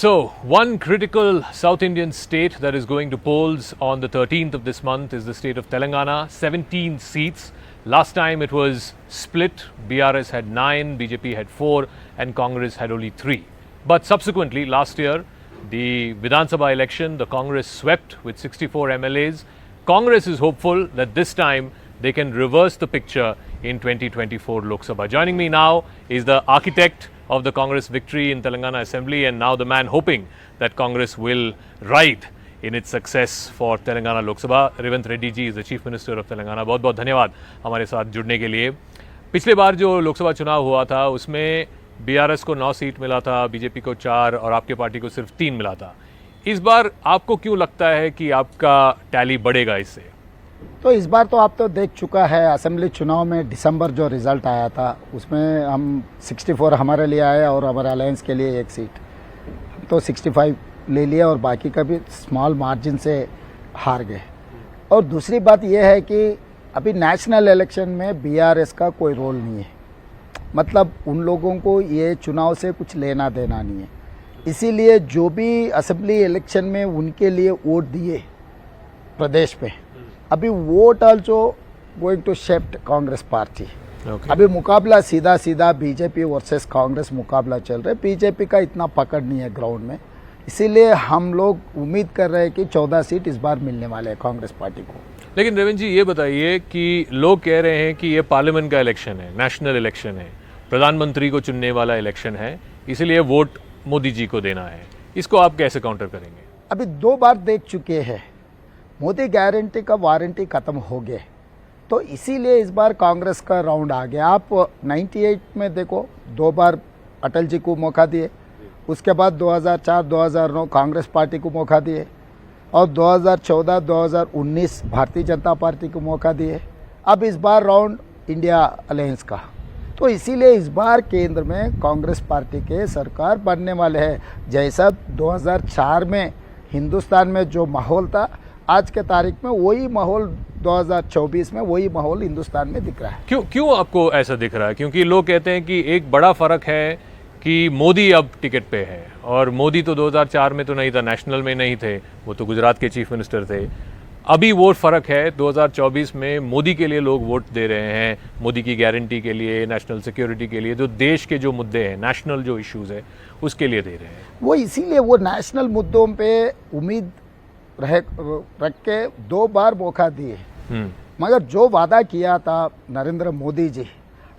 So, one critical South Indian state that is going to polls on the 13th of this month is the state of Telangana. 17 seats. Last time it was split. BRS had 9, BJP had 4, and Congress had only 3. But subsequently, last year, the Vidhan Sabha election, the Congress swept with 64 MLAs. Congress is hopeful that this time they can reverse the picture in 2024 Lok Sabha. Joining me now is the architect of the Congress victory in Telangana Assembly and now the man hoping that Congress will ride in its success for Telangana Lok Sabha. Revant Reddy ji is the Chief Minister of Telangana. बहुत बहुत धन्यवाद हमारे साथ जुड़ने के लिए. पिछले बार जो लोकसभा चुनाव हुआ था उसमें बीआरएस को 9 सीट मिला था, बीजेपी को 4 और आपके पार्टी को सिर्फ 3 मिला था. इस बार आपको क्यों लगता है कि आपका टैली बढ़ेगा इससे? तो इस बार तो आप तो देख चुका है असेंबली चुनाव में दिसंबर जो रिजल्ट आया था उसमें हम 64 हमारे लिए आया और हमारे अलायंस के लिए 1 सीट तो 65 ले लिया और बाकी का भी स्मॉल मार्जिन से हार गए. और दूसरी बात यह है कि अभी नेशनल इलेक्शन में बीआरएस का कोई रोल नहीं है, मतलब उन लोगों को ये चुनाव से कुछ लेना देना नहीं है. इसीलिए जो भी असेंबली इलेक्शन में उनके लिए वोट दिए प्रदेश पे, अभी vote also going to shift Congress party. अभी मुकाबला सीधा सीधा बीजेपी वर्सेस कांग्रेस मुकाबला चल रहा है. बीजेपी का इतना पकड़ नहीं है ग्राउंड में, इसीलिए हम लोग उम्मीद कर रहे हैं कि 14 सीट इस बार मिलने वाले हैं कांग्रेस पार्टी को. लेकिन रेवंत जी ये बताइए कि लोग कह रहे हैं कि ये पार्लियामेंट का इलेक्शन है, नेशनल इलेक्शन है, प्रधानमंत्री को चुनने वाला इलेक्शन है, इसीलिए वोट मोदी जी को देना है. इसको आप कैसे काउंटर करेंगे? अभी 2 बार देख चुके हैं, मोदी गारंटी का वारंटी खत्म हो गए, तो इसीलिए इस बार कांग्रेस का राउंड आ गया. आप 98 में देखो, 2 बार अटल जी को मौका दिए, उसके बाद 2004-2009 कांग्रेस पार्टी को मौका दिए और 2014-2019 भारतीय जनता पार्टी को मौका दिए. अब इस बार राउंड इंडिया अलायंस का, तो इसीलिए इस बार केंद्र में कांग्रेस पार्टी के सरकार बनने वाले हैं. जैसा 2004 में हिंदुस्तान में जो माहौल था, आज के तारीख में वही माहौल 2024 में वही माहौल हिंदुस्तान में दिख रहा है. क्यों आपको ऐसा दिख रहा है? क्योंकि लोग कहते हैं कि एक बड़ा फर्क है कि मोदी अब टिकट पे है और मोदी तो 2004 में तो नहीं था, नेशनल में नहीं थे, वो तो गुजरात के चीफ मिनिस्टर थे. अभी वोट फर्क है, 2024 में मोदी के लिए लोग वोट दे रहे हैं, मोदी की गारंटी के लिए, नेशनल सिक्योरिटी के लिए, जो देश के जो मुद्दे हैं, नेशनल जो इश्यूज है उसके लिए दे रहे हैं. वो इसीलिए वो नेशनल मुद्दों पे उम्मीद रख के 2 बार मौका दिए. मगर जो वादा किया था नरेंद्र मोदी जी,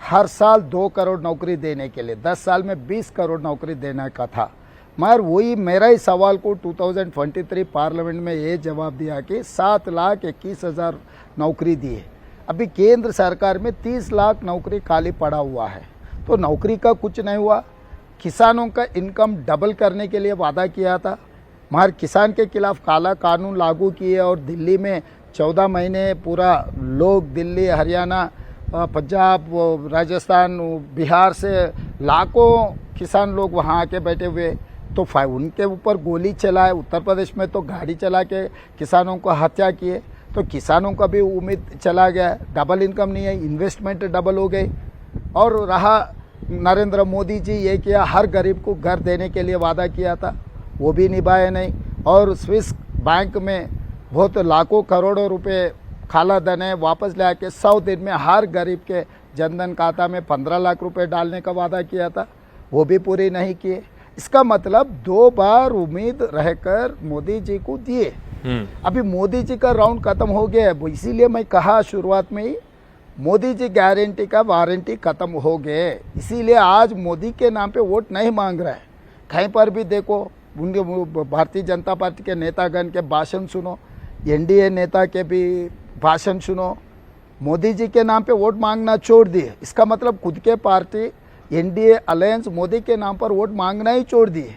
हर साल 2 करोड़ नौकरी देने के लिए 10 साल में 20 करोड़ नौकरी देने का था, मगर वही मेरा ही सवाल को 2023 पार्लियामेंट में ये जवाब दिया कि 7,21,000 नौकरी दिए. अभी केंद्र सरकार में 30 लाख नौकरी खाली पड़ा हुआ है, तो नौकरी का कुछ नहीं हुआ. किसानों का इनकम डबल करने के लिए वादा किया था, मगर किसान के खिलाफ काला कानून लागू किए और दिल्ली में 14 महीने पूरा लोग दिल्ली, हरियाणा, पंजाब, राजस्थान, बिहार से लाखों किसान लोग वहाँ आके बैठे हुए, तो उनके ऊपर गोली चलाए. उत्तर प्रदेश में तो गाड़ी चला के किसानों को हत्या किए, तो किसानों का भी उम्मीद चला गया. डबल इनकम नहीं है, इन्वेस्टमेंट डबल हो गई. और रहा नरेंद्र मोदी जी ये किया, हर गरीब को घर देने के लिए वादा किया था, वो भी निभाए नहीं. और स्विस बैंक में बहुत लाखों करोड़ों रुपए काला धन है, वापस ले आके 100 दिन में हर गरीब के जनधन खाता में 15 लाख रुपए डालने का वादा किया था, वो भी पूरी नहीं किए. इसका मतलब 2 बार उम्मीद रहकर मोदी जी को दिए. अभी मोदी जी का राउंड खत्म हो गया है, इसीलिए मैं कहा शुरुआत में ही मोदी जी गारंटी का वारंटी खत्म हो गए. इसीलिए आज मोदी के नाम पे वोट नहीं मांग रहा है. कहीं पर भी देखो, उनके भारतीय जनता पार्टी के नेतागण के भाषण सुनो, एनडीए नेता के भी भाषण सुनो, मोदी जी के नाम पे वोट मांगना छोड़ दिए. इसका मतलब खुद के पार्टी एनडीए अलायंस मोदी के नाम पर वोट मांगना ही छोड़ दिए.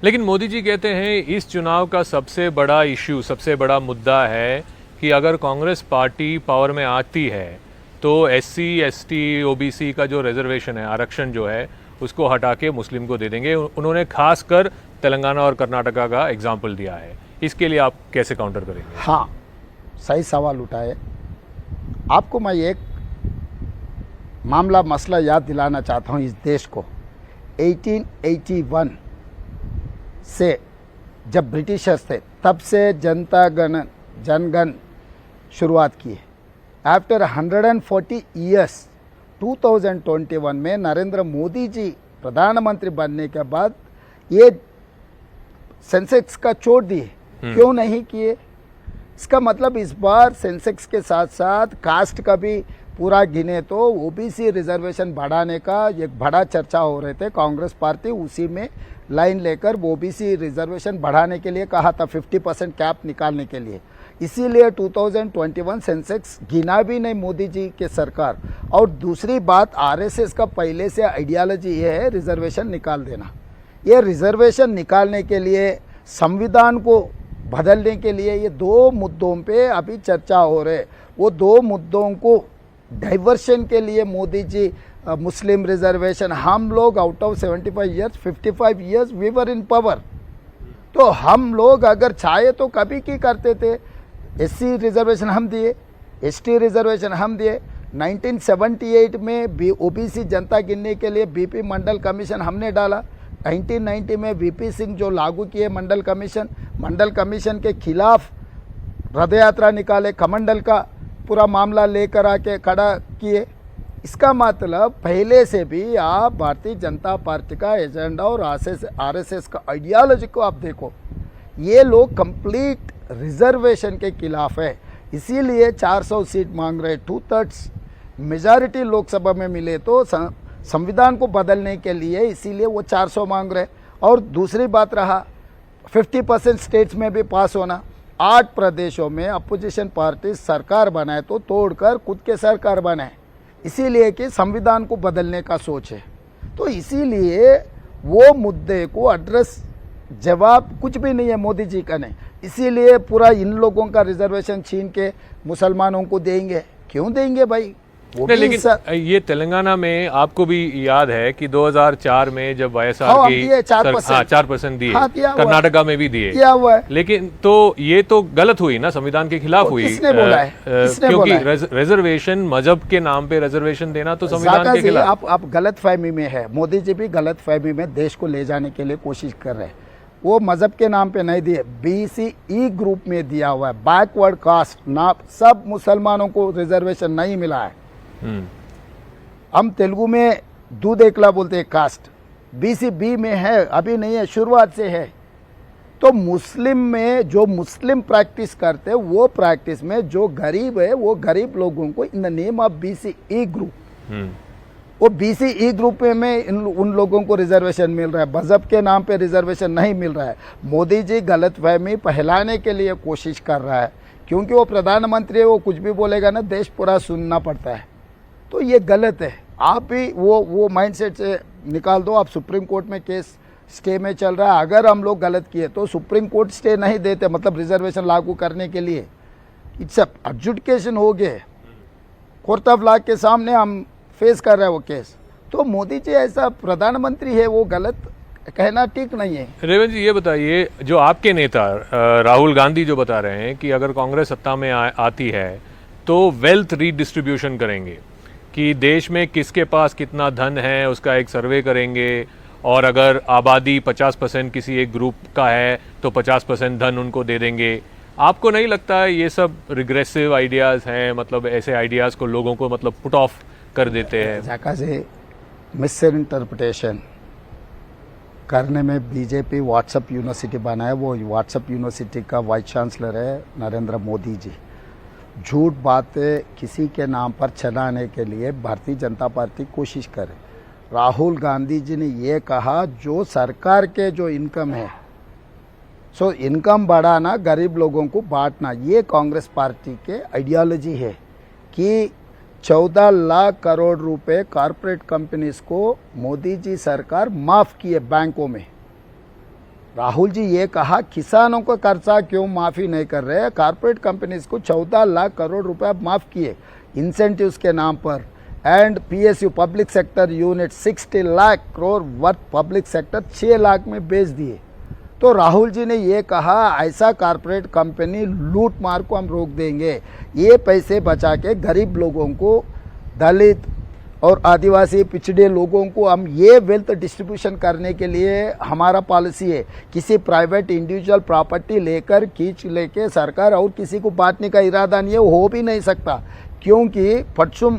लेकिन मोदी जी कहते हैं इस चुनाव का सबसे बड़ा इश्यू, सबसे बड़ा मुद्दा है कि अगर कांग्रेस पार्टी पावर में आती है तो SC, ST, OBC का जो रिजर्वेशन है, आरक्षण जो है, उसको हटा के मुस्लिम को दे देंगे. उन्होंने खासकर तेलंगाना और कर्नाटका का एग्जाम्पल दिया है. इसके लिए आप कैसे काउंटर करेंगे? हाँ, सही सवाल उठाए. आपको मैं एक मामला मसला याद दिलाना चाहता हूँ इस देश को. 1881 से जब ब्रिटिशर्स थे तब से जनगण शुरुआत की है। आफ्टर 140 ईयर्स 2021 में नरेंद्र मोदी जी प्रधानमंत्री बनने के बाद ये सेंसेक्स का छोड़ दिए। क्यों नहीं किए? इसका मतलब इस बार सेंसेक्स के साथ साथ कास्ट का भी पूरा गिने तो ओबीसी रिजर्वेशन बढ़ाने का एक बड़ा चर्चा हो रहे थे। कांग्रेस पार्टी उसी में लाइन लेकर ओबीसी रिजर्वेशन बढ़ाने के लिए कहा था, 50% कैप निकालने के लिए। इसीलिए 2021 सेंसेक्स गिना भी नहीं मोदी जी के सरकार। और दूसरी बात, आरएसएस का पहले से आइडियोलॉजी ये है रिजर्वेशन निकाल देना। ये रिजर्वेशन निकालने के लिए, संविधान को बदलने के लिए ये दो मुद्दों पे अभी चर्चा हो रहे। वो दो मुद्दों को डाइवर्शन के लिए मोदी जी मुस्लिम रिजर्वेशन, हम लोग out of 75 years 55 years we were in power, तो हम लोग अगर चाहे तो कभी की करते थे। एससी रिजर्वेशन हम दिए, एसटी रिजर्वेशन हम दिए। 1978 में ओबीसी जनता गिनने के लिए बीपी मंडल कमीशन हमने डाला। 1990 में वीपी सिंह जो लागू किए मंडल कमीशन के खिलाफ रथ यात्रा निकाले, कमंडल का पूरा मामला लेकर आके खड़ा किए। इसका मतलब पहले से भी आप भारतीय जनता पार्टी का एजेंडा और आरएसएस का आइडियोलॉजी को आप देखो, ये लोग कंप्लीट रिजर्वेशन के खिलाफ है। इसीलिए 400 सीट मांग रहे। 2/3 मेजॉरिटी लोकसभा में मिले तो संविधान को बदलने के लिए, इसीलिए वो 400 मांग रहे। और दूसरी बात रहा 50% स्टेट्स में भी पास होना। 8 प्रदेशों में अपोजिशन पार्टी सरकार बनाए तो तोड़कर खुद के सरकार बनाए, इसीलिए कि संविधान को बदलने का सोच है। तो इसीलिए वो मुद्दे को एड्रेस, जवाब कुछ भी नहीं है मोदी जी का नहीं। इसीलिए पूरा इन लोगों का रिजर्वेशन छीन के मुसलमानों को देंगे। क्यों देंगे भाई? वो भी लेकिन ये तेलंगाना में आपको भी याद है कि 2004 में जब वाईएसआर की 4% दिए, कर्नाटका में भी दिए, लेकिन तो ये तो गलत हुई ना, संविधान के खिलाफ हुई। किसने बोला है? क्योंकि रिजर्वेशन, मजहब के नाम पे रिजर्वेशन देना तो संविधान के खिलाफ। आप गलत फहमी में है। मोदी जी भी गलत फहमी में देश को ले जाने के लिए कोशिश कर रहे हैं। वो मजहब के नाम पे नहीं दिए, BCE ग्रुप में दिया हुआ है। बैकवर्ड कास्ट ना, सब मुसलमानों को रिजर्वेशन नहीं मिला है। हम तेलुगु में दूध एकला बोलते हैं कास्ट, BCB में है, अभी नहीं है, शुरुआत से है। तो मुस्लिम में जो मुस्लिम प्रैक्टिस करते हैं वो प्रैक्टिस में जो गरीब है वो गरीब लोगों को in the name of BCE group, वो BCE ग्रुप में उन लोगों को रिजर्वेशन मिल रहा है। मजहब के नाम पे रिजर्वेशन नहीं मिल रहा है। मोदी जी गलतफहमी फैलाने के लिए कोशिश कर रहा है, क्योंकि वो प्रधानमंत्री है, वो कुछ भी बोलेगा ना देश पूरा सुनना पड़ता है। तो ये गलत है। आप भी वो माइंडसेट से निकाल दो। आप सुप्रीम कोर्ट में केस स्टे में चल रहा है। अगर हम लोग गलत किए तो सुप्रीम कोर्ट स्टे नहीं देते, मतलब रिजर्वेशन लागू करने के लिए। इट्स एडजुडिकेशन हो गए, कोर्ट ऑफ लॉ के सामने हम फेस कर रहे हैं वो केस। तो मोदी जी ऐसा प्रधानमंत्री है, वो गलत कहना ठीक नहीं है। रेवंत जी, ये बताइए, जो आपके नेता राहुल गांधी जो बता रहे हैं कि अगर कांग्रेस सत्ता में आती है तो वेल्थ रीडिस्ट्रीब्यूशन करेंगे, कि देश में किसके पास कितना धन है उसका एक सर्वे करेंगे, और अगर आबादी 50% किसी एक ग्रुप का है तो 50% धन उनको दे देंगे। आपको नहीं लगता है ये सब रिग्रेसिव आइडियाज़ हैं? मतलब ऐसे आइडियाज़ को लोगों को मतलब पुट ऑफ कर देते हैं। जगह से मिस इंटरप्रिटेशन करने में बीजेपी व्हाट्सएप यूनिवर्सिटी बनाया। वो व्हाट्सएप यूनिवर्सिटी का वाइस चांसलर है नरेंद्र मोदी जी। झूठ बातें किसी के नाम पर चलाने के लिए भारतीय जनता पार्टी कोशिश करे। राहुल गांधी जी ने ये कहा जो सरकार के जो इनकम है, सो इनकम बढ़ाना, गरीब लोगों को बांटना, ये कांग्रेस पार्टी के आइडियोलॉजी है। कि 14 लाख करोड़ रुपए कॉरपोरेट कंपनीज को मोदी जी सरकार माफ किए बैंकों में। राहुल जी ये कहा किसानों को कर्जा क्यों माफी नहीं कर रहे? कॉरपोरेट कंपनीज को 14 लाख करोड़ रुपए माफ किए इंसेंटिव्स के नाम पर। And PSU public sector unit 60 lakh crore worth public sector 6 lakh में बेच दिए। तो राहुल जी ने ये कहा ऐसा कॉरपोरेट कंपनी लूट मार को हम रोक देंगे। ये पैसे बचा के गरीब लोगों को, दलित, और आदिवासी पिछड़े लोगों को हम ये वेल्थ डिस्ट्रीब्यूशन करने के लिए हमारा पॉलिसी है। किसी प्राइवेट इंडिविजुअल प्रॉपर्टी लेकर खींच लेके सरकार और किसी को बांटने का इरादा नहीं है, वो हो भी नहीं सकता। क्योंकि परसों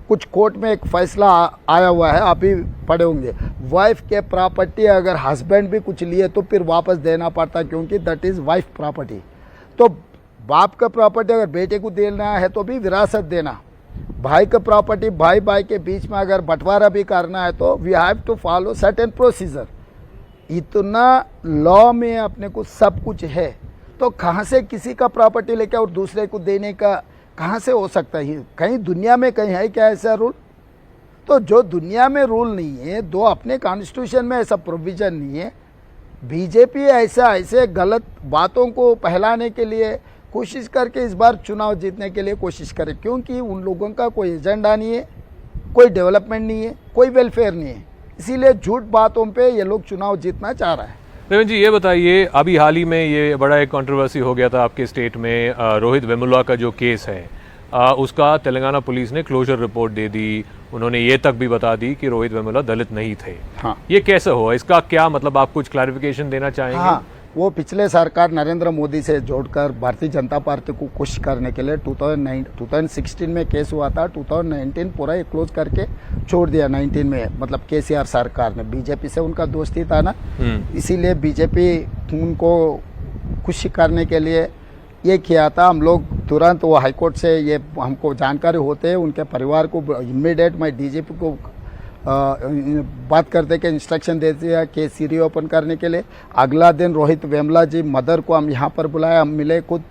कुछ कोर्ट में एक फैसला आया हुआ है, आप भी पढ़े होंगे, वाइफ के प्रॉपर्टी अगर हस्बैंड भी कुछ लिए तो फिर वापस देना पड़ता, क्योंकि दैट इज़ वाइफ प्रॉपर्टी। तो बाप का प्रॉपर्टी अगर बेटे को देना है तो भी विरासत देना, भाई का प्रॉपर्टी भाई भाई के बीच में अगर बंटवारा भी करना है तो we have to follow certain procedure. इतना लॉ में अपने को सब कुछ है, तो कहाँ से किसी का प्रॉपर्टी लेके और दूसरे को देने का कहाँ से हो सकता है? कहीं दुनिया में कहीं है क्या ऐसा रूल? तो जो दुनिया में रूल नहीं है, दो अपने कॉन्स्टिट्यूशन में ऐसा प्रोविजन नहीं है, बीजेपी ऐसे गलत बातों को फैलाने के लिए कोशिश करके इस बार चुनाव जीतने के लिए कोशिश करे, क्योंकि उन लोगों का कोई एजेंडा नहीं है, कोई डेवलपमेंट नहीं है, कोई वेलफेयर नहीं है, इसीलिए झूठ बातों पे ये लोग चुनाव जीतना चाह रहा है। रेवंत जी, ये बताइए, अभी हाल ही में ये बड़ा एक कंट्रोवर्सी हो गया था आपके स्टेट में, रोहित वेमुला का जो केस है, उसका तेलंगाना पुलिस ने क्लोजर रिपोर्ट दे दी। उन्होंने ये तक भी बता दी कि रोहित वेमुला दलित नहीं थे। हाँ, ये कैसे हुआ? इसका क्या मतलब, आप कुछ क्लैरिफिकेशन देना चाहेंगे? हाँ, वो पिछले सरकार नरेंद्र मोदी से जोड़कर भारतीय जनता पार्टी को खुश करने के लिए 2016 में केस हुआ था, 2019 पूरा ये क्लोज करके छोड़ दिया। 19 में मतलब केसीआर सरकार ने, बीजेपी से उनका दोस्ती था ना, इसीलिए बीजेपी उनको खुश करने के लिए ये किया था। हम लोग तुरंत वो हाईकोर्ट से ये हमको जानकारी होते हैं, उनके परिवार को इमीडिएट मैं डीजीपी को बात करते के इंस्ट्रक्शन दे दिया केस रीओपन करने के लिए। अगला दिन रोहित वेमुला जी मदर को हम यहाँ पर बुलाए, हम मिले खुद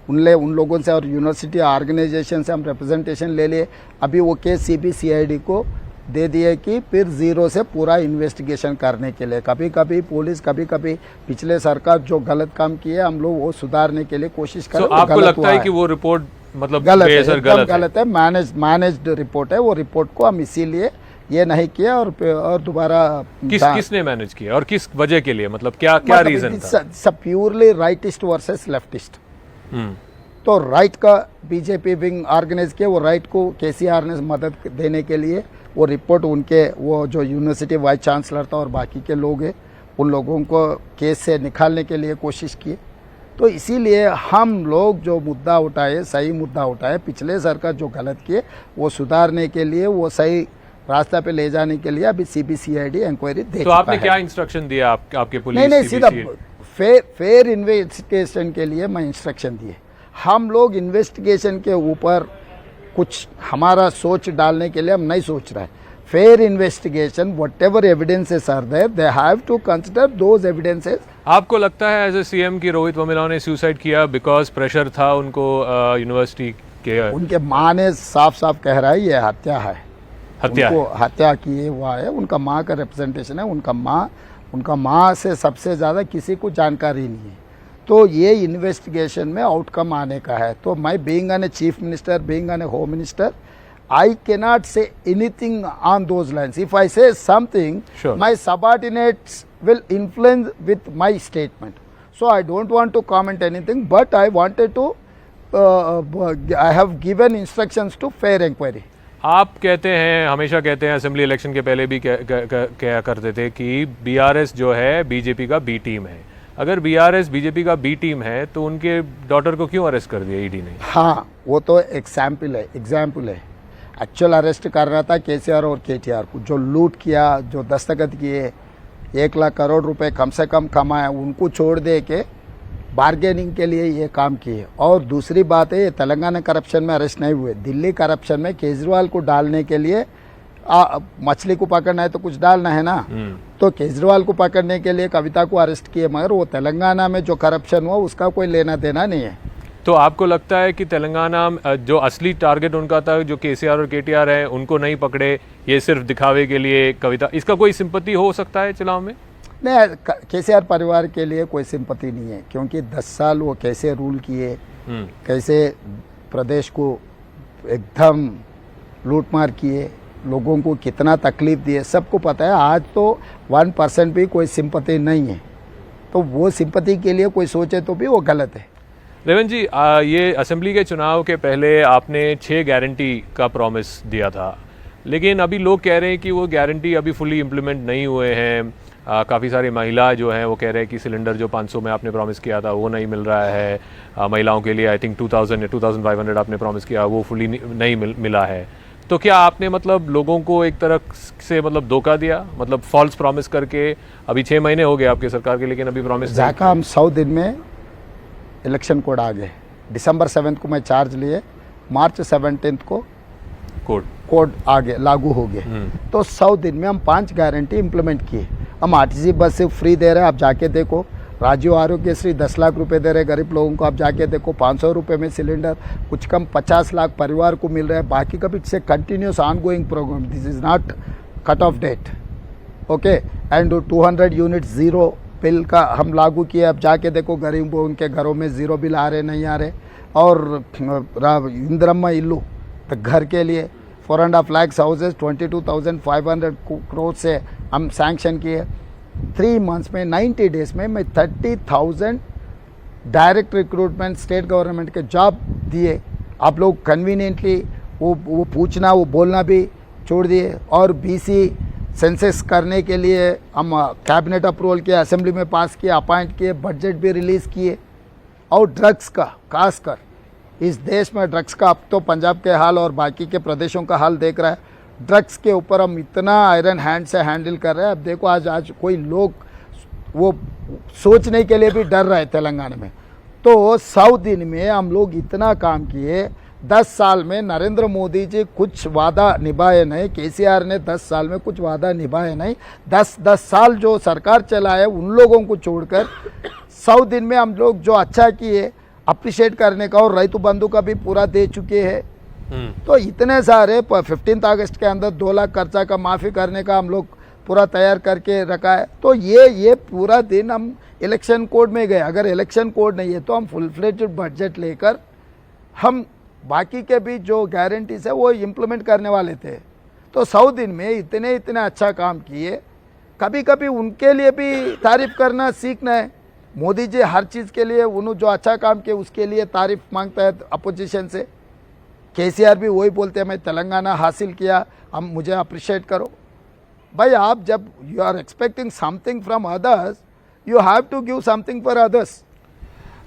उन लोगों से और यूनिवर्सिटी ऑर्गेनाइजेशन से हम रिप्रेजेंटेशन ले लिए। अभी वो केस CBCID को दे दिए कि फिर जीरो से पूरा इन्वेस्टिगेशन करने के लिए। कभी कभी पुलिस, कभी कभी पिछले सरकार जो गलत काम किए हम लोग वो सुधारने के लिए कोशिश करें। आपको लगता है कि वो रिपोर्ट मतलब गलत है, मैनेज्ड रिपोर्ट है, वो रिपोर्ट को हम इसीलिए ये नहीं किया और दोबारा किसने मैनेज किया और किस वजह के लिए, मतलब क्या रीजन था? सब प्योरली राइटिस्ट वर्सेस लेफ्टिस्ट। तो राइट का बीजेपी विंग ऑर्गेनाइज किया, वो राइट को केसीआर ने मदद देने के लिए वो रिपोर्ट उनके वो जो यूनिवर्सिटी वाइस चांसलर था और बाकी के लोग हैं उन लोगों को केस से निकालने के लिए कोशिश किए। तो इसीलिए हम लोग जो मुद्दा उठाए, सही मुद्दा उठाए, पिछले सरकार जो गलत किए वो सुधारने के लिए, वो सही रास्ता पे ले जाने के लिए अभी CBCID इंक्वायरी दे। तो आपने क्या इंस्ट्रक्शन दिया आपके पुलिस? नहीं, सीधा फेयर इन्वेस्टिगेशन के लिए मैं इंस्ट्रक्शन दिए। हम लोग इन्वेस्टिगेशन के ऊपर कुछ हमारा सोच डालने के लिए हम नहीं सोच रहे। Fair investigation, whatever evidences are there, they have to consider those evidences. आपको लगता है एज ए CM की रोहित वेमुला ने सुसाइड किया बिकॉज प्रेशर था उनको यूनिवर्सिटी के? उनके माँ ने साफ साफ कह रहा है ये हत्या है, हत्या की हुआ है। उनका माँ का रिप्रेजेंटेशन है, उनका माँ से सबसे ज़्यादा किसी को जानकारी नहीं है। तो ये इन्वेस्टिगेशन में आउटकम आने का है। तो मैं being an chief minister, being an home minister, I cannot say anything on those lines. If I say something, sure, my subordinates will influence with my statement. So I don't want to comment anything, but I wanted to, I have given instructions to fair inquiry. आप कहते हैं, हमेशा कहते हैं, assembly election के पहले भी क्या करते थे कि BRS जो है बीजेपी का B टीम है। अगर BRS बीजेपी का B टीम है तो उनके डॉटर को क्यों अरेस्ट कर दिया ED ने? हाँ, वो तो एग्जाम्पल है। एक्चुअल अरेस्ट कर रहा था केसीआर और KTR को, जो लूट किया, जो दस्तखत किए, 1 लाख करोड़ रुपए कम से कम कमाया, उनको छोड़ दे के बार्गेनिंग के लिए ये काम किए। और दूसरी बात है, ये तेलंगाना करप्शन में अरेस्ट नहीं हुए, दिल्ली करप्शन में केजरीवाल को डालने के लिए मछली को पकड़ना है तो कुछ डालना है ना। तो केजरीवाल को पकड़ने के लिए कविता को अरेस्ट किए, मगर वो तेलंगाना में जो करप्शन हुआ उसका कोई लेना देना नहीं है। तो आपको लगता है कि तेलंगाना जो असली टारगेट उनका था, जो KCR और KTR है, उनको नहीं पकड़े, ये सिर्फ दिखावे के लिए कविता, इसका कोई सिंपैथी हो सकता है चुनाव में? नहीं, KCR परिवार के लिए कोई सिंपैथी नहीं है, क्योंकि 10 साल वो कैसे रूल किए, कैसे प्रदेश को एकदम लूटमार किए, लोगों को कितना तकलीफ दिए, सबको पता है। आज तो 1% भी कोई सिंपैथी नहीं है, तो वो सिंपैथी के लिए कोई सोचे तो भी वो गलत है। रेवंत जी, ये असेंबली के चुनाव के पहले आपने 6 गारंटी का प्रॉमिस दिया था। लेकिन अभी लोग कह रहे हैं कि वो गारंटी अभी फुली इम्प्लीमेंट नहीं हुए हैं। काफ़ी सारी महिला जो हैं वो कह रहे हैं कि सिलेंडर जो 500 में आपने प्रॉमिस किया था वो नहीं मिल रहा है। महिलाओं के लिए आई थिंक 2000 या 2500 आपने प्रॉमिस किया, वो फुली नहीं मिला है। तो क्या आपने मतलब लोगों को एक तरह से मतलब धोखा दिया, मतलब फॉल्स प्रॉमिस करके? अभी 6 महीने हो गए आपके सरकार के, लेकिन अभी प्रॉमिस जाका हम 100 दिन में इलेक्शन कोड आ गए। दिसंबर 7 को मैं चार्ज लिए, मार्च 17 को कोड आ गए, लागू हो गए। तो 100 दिन में हम 5 गारंटी इंप्लीमेंट किए। हम आरटीसी बस से फ्री दे रहे हैं, आप जाके देखो। राजीव आरोग्यश्री 10 लाख रुपए दे रहे गरीब लोगों को, आप जाके देखो। 500 रुपये में सिलेंडर, कुछ कम 50 लाख परिवार को मिल रहा है। बाकी का भी it's a continuous on going program, this is not cut off date, okay. And 200 unit zero bill का हम लागू किए। अब जाके देखो गरीबों उनके घरों में जीरो बिल आ रहे नहीं आ रहे। और इंदिरम्मा इल्लू घर के लिए 4.5 लाख हाउसेज 22,500 करोड़ से हम सैंक्शन किए। 3 मंथ्स में 90 डेज में मैं 30,000 डायरेक्ट रिक्रूटमेंट स्टेट गवर्नमेंट के जॉब दिए। आप लोग कन्वीनियंटली वो पूछना वो बोलना भी छोड़ दिए। और बीसी सेंसस करने के लिए हम कैबिनेट अप्रूवल किए, असेंबली में पास किए, अपॉइंट किए, बजट भी रिलीज़ किए। और ड्रग्स का खासकर इस देश में ड्रग्स का, अब तो पंजाब के हाल और बाकी के प्रदेशों का हाल देख रहा है, ड्रग्स के ऊपर हम इतना आयरन हैंड से हैंडल कर रहे हैं। अब देखो आज कोई लोग वो सोचने के लिए भी डर रहे तेलंगाना में। तो 100 दिन में हम लोग इतना काम किए। 10 साल में नरेंद्र मोदी जी कुछ वादा निभाए नहीं, केसीआर ने 10 साल में कुछ वादा निभाए नहीं। 10 साल जो सरकार चलाए उन लोगों को छोड़कर 100 दिन में हम लोग जो अच्छा किए अप्रिशिएट करने का, और रैतु बंधु का भी पूरा दे चुके हैं। तो इतने सारे 15 अगस्त के अंदर 2 लाख खर्चा का माफ़ी करने का हम लोग पूरा तैयार करके रखा है। तो ये पूरा दिन हम इलेक्शन कोड में गए। अगर इलेक्शन कोड नहीं है तो हम फुल फ्लेज्ड बजट लेकर हम बाकी के भी जो गारंटीज है वो इम्प्लीमेंट करने वाले थे। तो 100 दिन में इतने अच्छा काम किए। कभी कभी उनके लिए भी तारीफ करना सीखना है। मोदी जी हर चीज़ के लिए उन्होंने जो अच्छा काम किया उसके लिए तारीफ मांगता है अपोजिशन से। केसीआर भी वही बोलते हैं मैं तेलंगाना हासिल किया, हम मुझे अप्रिशिएट करो। भाई आप जब you are expecting something from others, you have to give something for others.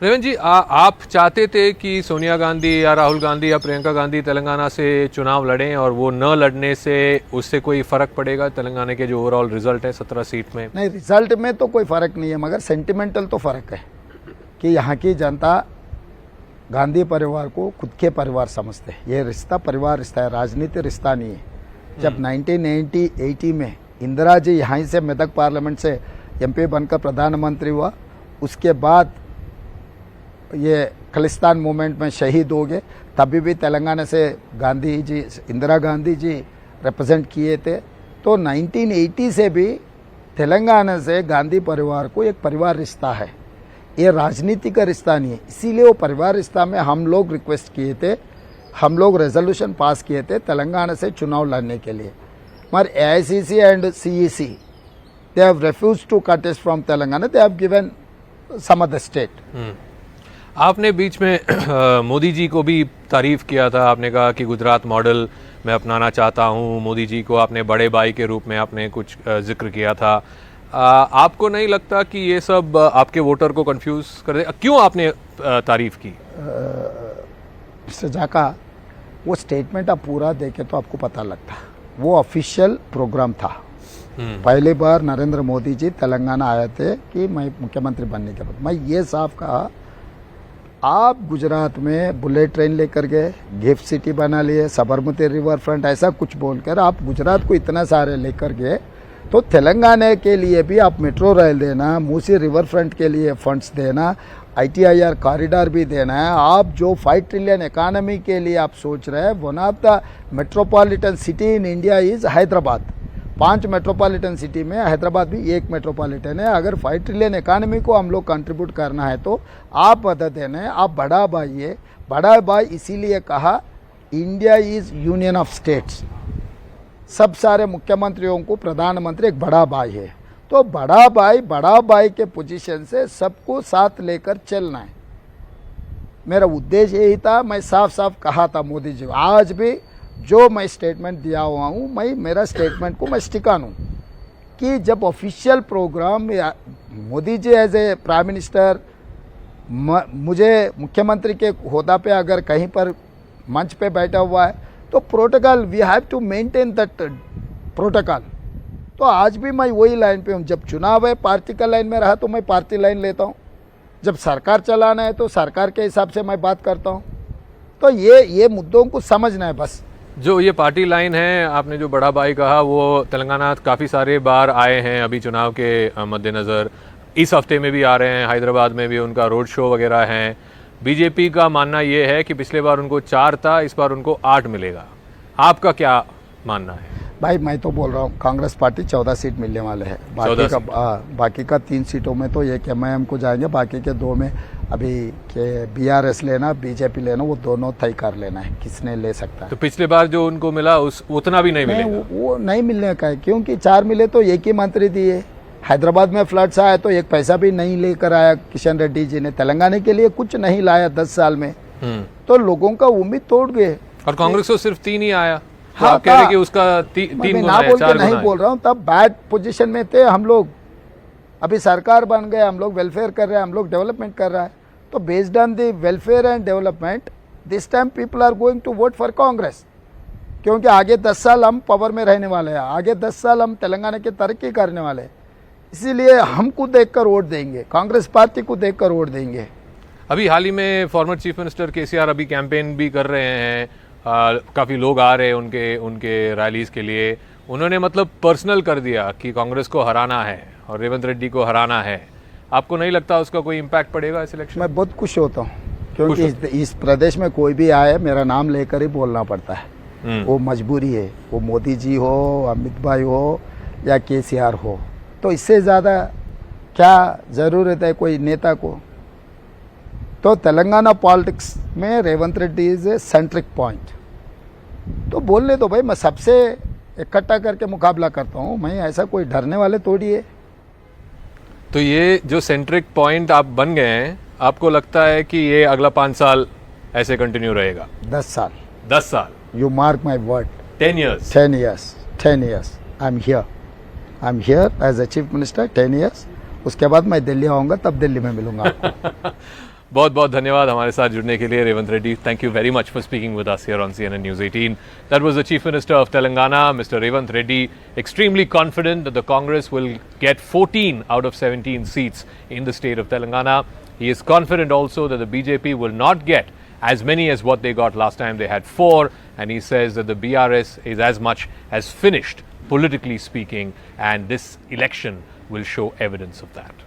Revanth ji, आप चाहते थे कि सोनिया गांधी या राहुल गांधी या प्रियंका गांधी तेलंगाना से चुनाव लड़ें, और वो न लड़ने से उससे कोई फ़र्क पड़ेगा तेलंगाना के जो ओवरऑल रिजल्ट है 17 सीट में? नहीं, रिजल्ट में तो कोई फ़र्क नहीं है, मगर सेंटिमेंटल तो फ़र्क है कि यहाँ की जनता गांधी परिवार को खुद के परिवार समझते हैं। ये रिश्ता परिवार रिश्ता है, राजनीति रिश्ता नहीं है। जब 1980 में इंदिरा जी यहाँ से मेदक पार्लियामेंट से MP बनकर प्रधानमंत्री हुआ, उसके बाद ये खालिस्तान मूवमेंट में शहीद हो गए। तभी भी तेलंगाना से गांधी जी, इंदिरा गांधी जी रिप्रेजेंट किए थे। तो 1980 से भी तेलंगाना से गांधी परिवार को एक परिवार रिश्ता है, ये राजनीति का रिश्ता नहीं है। इसीलिए वो परिवार रिश्ता में हम लोग रिक्वेस्ट किए थे, हम लोग रेजोल्यूशन पास किए थे तेलंगाना से चुनाव लड़ने के लिए। मगर AICC and CEC they have refused to contest from Telangana, they have given some other state. आपने बीच में मोदी जी को भी तारीफ किया था, आपने कहा कि गुजरात मॉडल मैं अपनाना चाहता हूँ। मोदी जी को आपने बड़े भाई के रूप में आपने कुछ जिक्र किया था। आपको नहीं लगता कि ये सब आपके वोटर को कंफ्यूज कर दे? क्यों आपने तारीफ की? मिस्टर जाका, वो स्टेटमेंट आप पूरा देखे तो आपको पता लगता, वो ऑफिशियल प्रोग्राम था। पहली बार नरेंद्र मोदी जी तेलंगाना आए थे कि मैं मुख्यमंत्री बनने के बाद मैं ये साफ कहा, आप गुजरात में बुलेट ट्रेन लेकर गए, गिफ्ट सिटी बना लिए, साबरमती रिवर फ्रंट, ऐसा कुछ बोलकर आप गुजरात को इतना सारे लेकर गए। तो तेलंगाना के लिए भी आप मेट्रो रेल देना, मूसी रिवर फ्रंट के लिए फंड्स देना, ITIR कॉरिडोर भी देना है। आप जो 5 ट्रिलियन इकोनॉमी के लिए आप सोच रहे हैं, one of the metropolitan city in India is Hyderabad. 5 metropolitan city में हैदराबाद भी एक मेट्रोपॉलिटन है। अगर 5 ट्रिलियन इकानमी को हम लोग कंट्रीब्यूट करना है तो आप मदद देना है। आप बड़ा भाई है, बड़ा भाई इसीलिए कहा India is union of states. सब सारे मुख्यमंत्रियों को प्रधानमंत्री एक बड़ा भाई है। तो बड़ा भाई के पोजीशन से सबको साथ लेकर चलना है। मेरा उद्देश्य यही था, मैं साफ साफ कहा था मोदी जी। आज भी जो मैं स्टेटमेंट दिया हुआ हूँ, मैं मेरा स्टेटमेंट को मैं स्टिकान हूँ कि जब ऑफिशियल प्रोग्राम में Modi ji as a prime minister मुझे मुख्यमंत्री के होदा पे अगर कहीं पर मंच पे बैठा हुआ है तो protocol we have to maintain that protocol. तो आज भी मैं वही लाइन पे हूँ। जब चुनाव है पार्टी का लाइन में रहा तो मैं पार्टी लाइन लेता हूँ, जब सरकार चलाना है तो सरकार के हिसाब से मैं बात करता हूँ। तो ये मुद्दों को समझना है बस। जो ये पार्टी लाइन है, आपने जो बड़ा भाई कहा, वो तेलंगाना काफ़ी सारे बार आए हैं अभी चुनाव के मद्देनज़र, इस हफ्ते में भी आ रहे हैं, हैदराबाद में भी उनका रोड शो वगैरह हैं। बीजेपी का मानना ये है कि पिछले बार उनको 4 था, इस बार उनको 8 मिलेगा। आपका क्या मानना है? भाई मैं तो बोल रहा हूँ कांग्रेस पार्टी 14 सीट मिलने वाले हैं। बाकी का 3 सीटों में तो एक एमआईएम को जाएंगे, बाकी के 2 में अभी के बीआरएस लेना बीजेपी लेना वो दोनों तय कर लेना है किसने ले सकता है। तो पिछले बार जो उनको मिला उतना भी नहीं मिलेगा? वो नहीं मिलने का है, क्योंकि 4 मिले तो एक ही मंत्री दिए। हैदराबाद में फ्लड्स आया तो एक पैसा भी नहीं लेकर आया किशन रेड्डी जी ने, तेलंगाना के लिए कुछ नहीं लाया 10 साल में। तो लोगों का उम्मीद तोड़ गए। और कांग्रेस को सिर्फ 3 ही आया। हाँ, आप कह रहे कि उसका 3 गुना है, 4 गुना नहीं बोल रहा हूँ, तब बैड पोजीशन में थे हम लोग। अभी सरकार बन गए, हम लोग वेलफेयर कर रहे हैं, हम लोग डेवलपमेंट कर रहा है। तो based on the welfare and development this time people are going to vote for Congress, क्योंकि आगे 10 साल हम पावर में रहने वाले हैं, आगे 10 साल हम तेलंगाना की तरक्की करने वाले हैं। इसीलिए हमको देखकर वोट देंगे, कांग्रेस पार्टी को देखकर वोट देंगे। अभी हाल ही में फॉर्मर चीफ मिनिस्टर केसीआर अभी कैंपेन भी कर रहे हैं, काफ़ी लोग आ रहे हैं उनके रैलीज के लिए। उन्होंने मतलब पर्सनल कर दिया कि कांग्रेस को हराना है और रेवंत रेड्डी को हराना है। आपको नहीं लगता उसका कोई इम्पैक्ट पड़ेगा इस इलेक्शन? मैं बहुत खुश होता हूँ, क्योंकि इस प्रदेश में कोई भी आए मेरा नाम लेकर ही बोलना पड़ता है। वो मजबूरी है, वो मोदी जी हो, अमित भाई हो या केसीआर हो। तो इससे ज़्यादा क्या ज़रूरत है कोई नेता को? तो तेलंगाना पॉलिटिक्स में Revanth Reddy is a centric point. तो बोलने दो भाई, मैं सबसे इकट्ठा करके मुकाबला करता हूँ, मैं ऐसा कोई डरने वाले थोड़ी है। तो ये जो सेंट्रिक पॉइंट आप बन गए हैं, आपको लगता है कि ये अगला 5 साल ऐसे कंटिन्यू रहेगा? 10 साल। 10 साल? You mark my word. 10 years? 10 years। 10 years। I am here as a chief minister 10 years। उसके बाद मैं दिल्ली आऊँगा, तब दिल्ली में मिलूंगा आपको। बहुत बहुत धन्यवाद हमारे साथ जुड़ने के लिए Revanth Reddy. Thank you very much for speaking with us here on CNN News 18. That was the Chief Minister of Telangana, Mr. Revanth Reddy, extremely confident that the Congress will get 14 out of 17 seats in the state of Telangana. He is confident also that the BJP will not get as many as what they got last time. They had 4, and he says that the BRS is as much as finished, politically speaking, and this election will show evidence of that.